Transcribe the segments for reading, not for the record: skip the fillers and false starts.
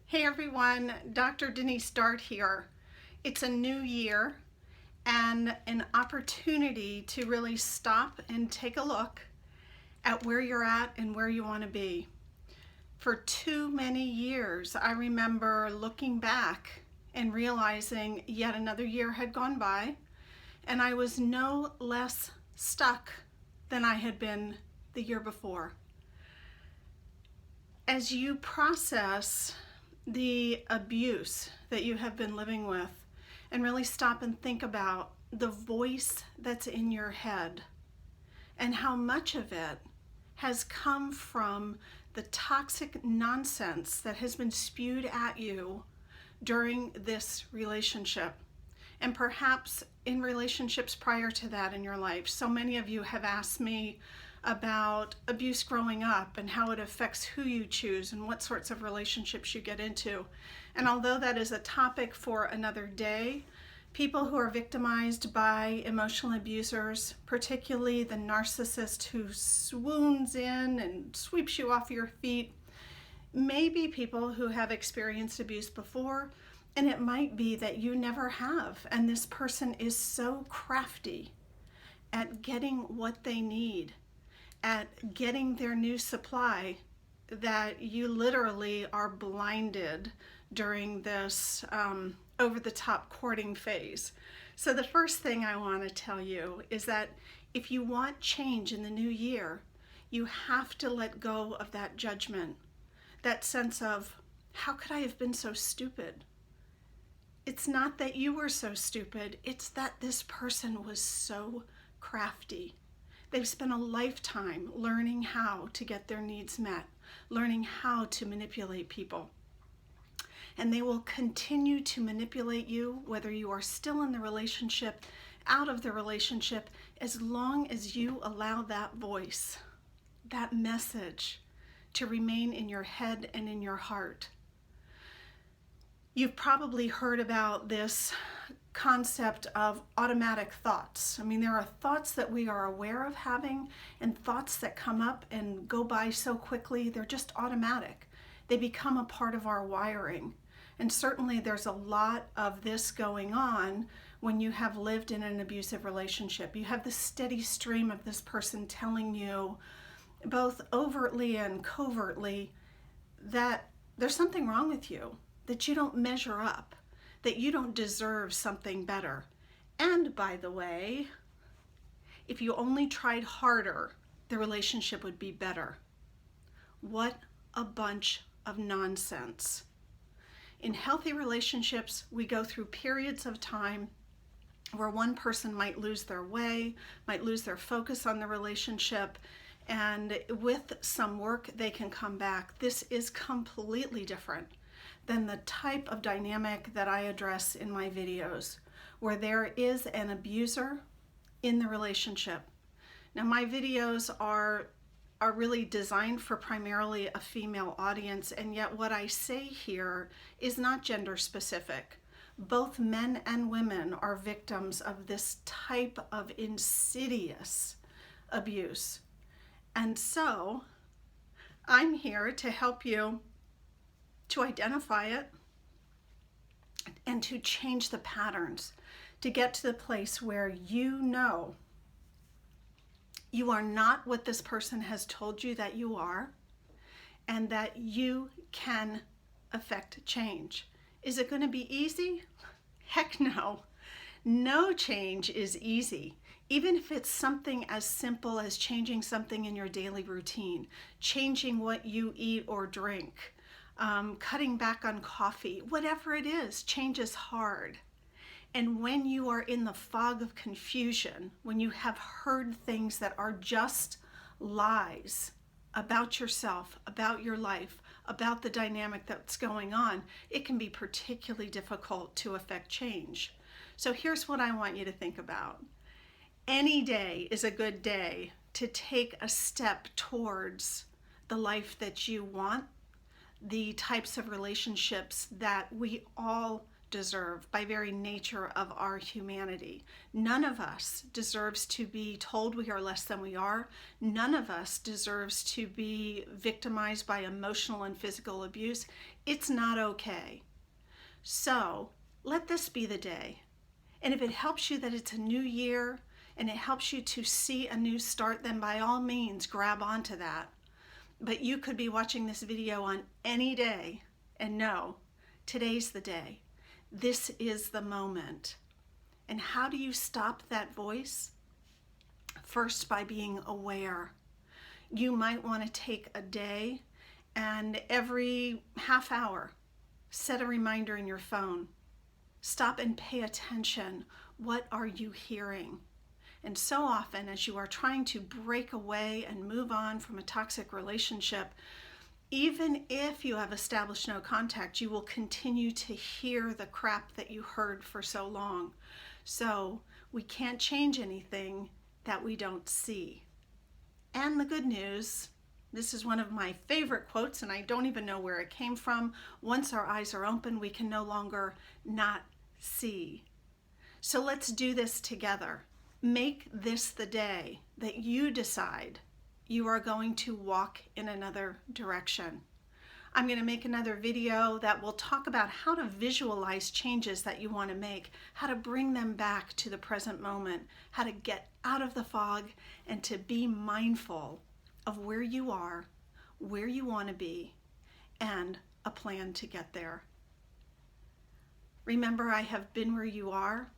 Hey everyone, Dr. Denise Dart here. It's a new year and an opportunity to really stop and take a look at where you're at and where you want to be. For too many years, I remember looking back and realizing yet another year had gone by and I was no less stuck than I had been the year before. As you process the abuse that you have been living with and really stop and think about the voice that's in your head and how much of it has come from the toxic nonsense that has been spewed at you during this relationship and perhaps in relationships prior to that in your life. So many of you have asked me about abuse growing up and how it affects who you choose and what sorts of relationships you get into. And although that is a topic for another day, people who are victimized by emotional abusers, particularly the narcissist who swoons in and sweeps you off your feet, may be people who have experienced abuse before, and it might be that you never have, and this person is so crafty at getting what they need, at getting their new supply, that you literally are blinded during this over-the-top courting phase. So the first thing I want to tell you is that if you want change in the new year, you have to let go of that judgment, that sense of, how could I have been so stupid? It's not that you were so stupid, it's that this person was so crafty. They've spent a lifetime learning how to get their needs met, learning how to manipulate people. And they will continue to manipulate you, whether you are still in the relationship, out of the relationship, as long as you allow that voice, that message, to remain in your head and in your heart. You've probably heard about this concept of automatic thoughts. I mean, there are thoughts that we are aware of having and thoughts that come up and go by so quickly, they're just automatic. They become a part of our wiring. And certainly there's a lot of this going on when you have lived in an abusive relationship. You have the steady stream of this person telling you, both overtly and covertly, that there's something wrong with you, that you don't measure up, that you don't deserve something better. And by the way, if you only tried harder, the relationship would be better. What a bunch of nonsense. In healthy relationships, we go through periods of time where one person might lose their way, might lose their focus on the relationship, and with some work, they can come back. This is completely different than the type of dynamic that I address in my videos, where there is an abuser in the relationship. Now, my videos are really designed for primarily a female audience, and yet what I say here is not gender specific. Both men and women are victims of this type of insidious abuse. And so I'm here to help you to identify it and to change the patterns, to get to the place where you know you are not what this person has told you that you are, and that you can affect change. Is it going to be easy? Heck no. No change is easy. Even if it's something as simple as changing something in your daily routine, changing what you eat or drink, cutting back on coffee, whatever it is, change is hard. And when you are in the fog of confusion, when you have heard things that are just lies about yourself, about your life, about the dynamic that's going on, it can be particularly difficult to affect change. So here's what I want you to think about. Any day is a good day to take a step towards the life that you want, the types of relationships that we all deserve by very nature of our humanity. None of us deserves to be told we are less than we are. None of us deserves to be victimized by emotional and physical abuse. It's not okay. So let this be the day. And if it helps you that it's a new year and it helps you to see a new start, then by all means grab onto that. But you could be watching this video on any day and know today's the day. This is the moment. And how do you stop that voice? First, by being aware. You might want to take a day and every half hour, set a reminder in your phone. Stop and pay attention. What are you hearing? And so often, as you are trying to break away and move on from a toxic relationship, even if you have established no contact, you will continue to hear the crap that you heard for so long. So we can't change anything that we don't see. And the good news, this is one of my favorite quotes, and I don't even know where it came from. Once our eyes are open, we can no longer not see. So let's do this together. Make this the day that you decide you are going to walk in another direction. I'm going to make another video that will talk about how to visualize changes that you want to make, how to bring them back to the present moment, how to get out of the fog and to be mindful of where you are, where you want to be, and a plan to get there. Remember, I have been where you are.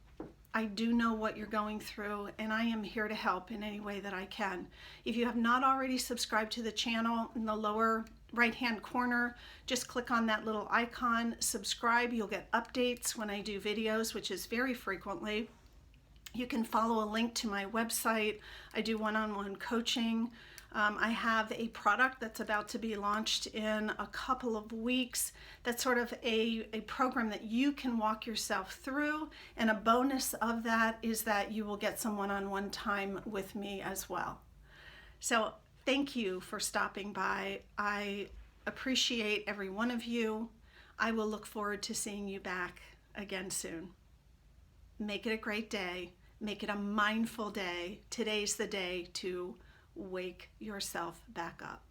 I do know what you're going through, and I am here to help in any way that I can. If you have not already subscribed to the channel, in the lower right-hand corner, just click on that little icon, subscribe. You'll get updates when I do videos, which is very frequently. You can follow a link to my website. I do one-on-one coaching. I have a product that's about to be launched in a couple of weeks. That's sort of a program that you can walk yourself through. And a bonus of that is that you will get some one-on-one time with me as well. So thank you for stopping by. I appreciate every one of you. I will look forward to seeing you back again soon. Make it a great day. Make it a mindful day. Today's the day to wake yourself back up.